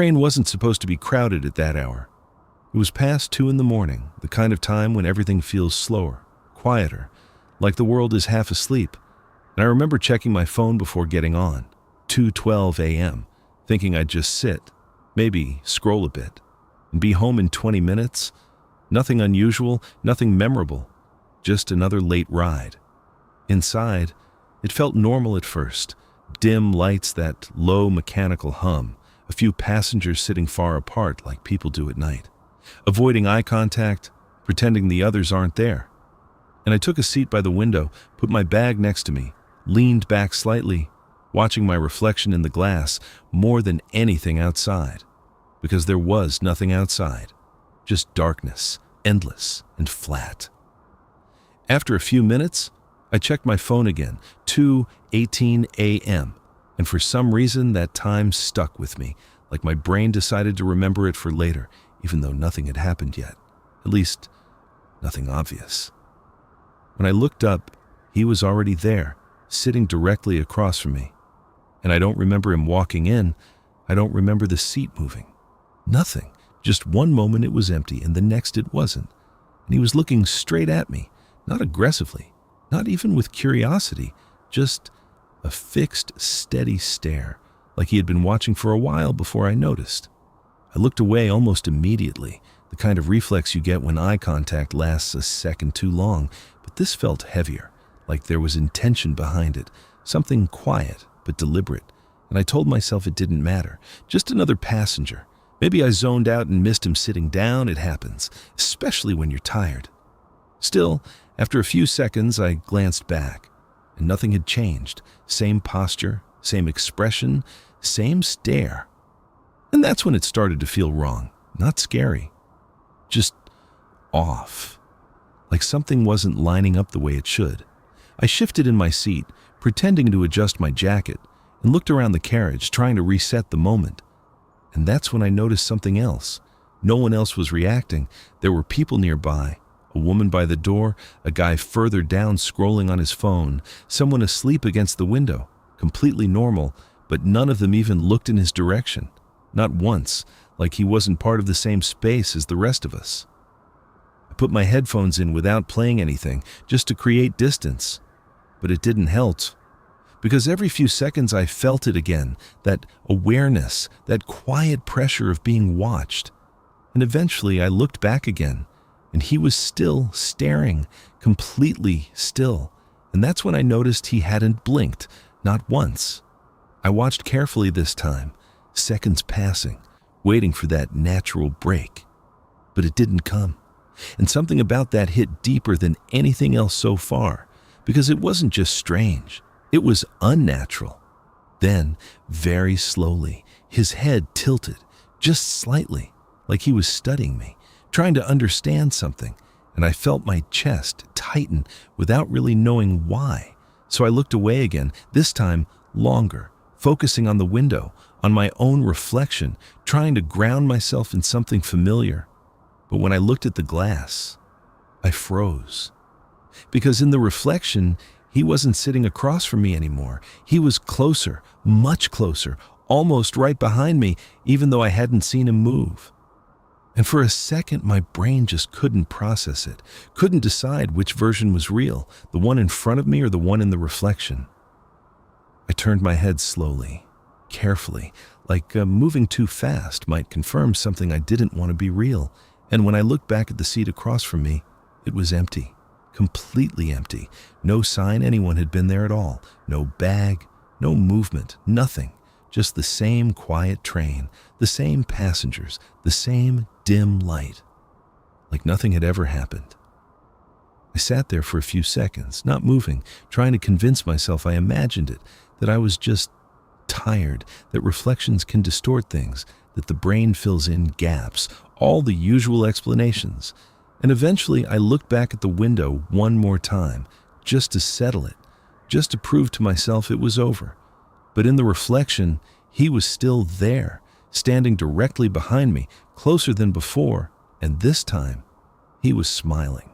train wasn't supposed to be crowded at that hour. It was past 2 in the morning, the kind of time when everything feels slower, quieter, like the world is half asleep. And I remember checking my phone before getting on, 2:12 a.m., thinking I'd just sit, maybe scroll a bit, and be home in 20 minutes. Nothing unusual, nothing memorable, just another late ride. Inside, it felt normal at first. Dim lights, that low mechanical hum, a few passengers sitting far apart like people do at night, avoiding eye contact, pretending the others aren't there. And I took a seat by the window, put my bag next to me, leaned back slightly, watching my reflection in the glass more than anything outside. Because there was nothing outside, just darkness, endless and flat. After a few minutes, I checked my phone again, 2:18 a.m., and for some reason that time stuck with me, like my brain decided to remember it for later, even though nothing had happened yet. At least, nothing obvious. When I looked up, he was already there, sitting directly across from me. And I don't remember him walking in. I don't remember the seat moving. Nothing. Just one moment it was empty, and the next it wasn't. And he was looking straight at me, not aggressively, not even with curiosity, just a fixed, steady stare, like he had been watching for a while before I noticed. I looked away almost immediately, the kind of reflex you get when eye contact lasts a second too long, but this felt heavier, like there was intention behind it, something quiet but deliberate, and I told myself it didn't matter, just another passenger. Maybe I zoned out and missed him sitting down. It happens, especially when you're tired. Still, after a few seconds, I glanced back, and nothing had changed. Same posture, same expression, same stare. And that's when it started to feel wrong, not scary, just off, like something wasn't lining up the way it should. I shifted in my seat, pretending to adjust my jacket, and looked around the carriage, trying to reset the moment. And that's when I noticed something else. No one else was reacting. There were people nearby, a woman by the door, a guy further down scrolling on his phone, someone asleep against the window, completely normal, but none of them even looked in his direction. Not once, like he wasn't part of the same space as the rest of us. I put my headphones in without playing anything, just to create distance. But it didn't help, because every few seconds I felt it again, that awareness, that quiet pressure of being watched. And eventually I looked back again, and he was still staring, completely still. And that's when I noticed he hadn't blinked, not once. I watched carefully this time, seconds passing, waiting for that natural break. But it didn't come. And something about that hit deeper than anything else so far, because it wasn't just strange, it was unnatural. Then, very slowly, his head tilted, just slightly, like he was studying me, trying to understand something, and I felt my chest tighten without really knowing why. So I looked away again, this time longer, focusing on the window, on my own reflection, trying to ground myself in something familiar. But when I looked at the glass, I froze. Because in the reflection, he wasn't sitting across from me anymore. He was closer, much closer, almost right behind me, even though I hadn't seen him move. And for a second, my brain just couldn't process it, couldn't decide which version was real, the one in front of me or the one in the reflection. I turned my head slowly, carefully, like moving too fast might confirm something I didn't want to be real. And when I looked back at the seat across from me, it was empty. Completely empty. No sign anyone had been there at all. No bag, no movement, nothing. Just the same quiet train, the same passengers, the same dim light. Like nothing had ever happened. I sat there for a few seconds, not moving, trying to convince myself I imagined it, that I was just tired, that reflections can distort things, that the brain fills in gaps, all the usual explanations. And eventually I looked back at the window one more time, just to settle it, just to prove to myself it was over. But in the reflection, he was still there, standing directly behind me, closer than before, and this time, he was smiling.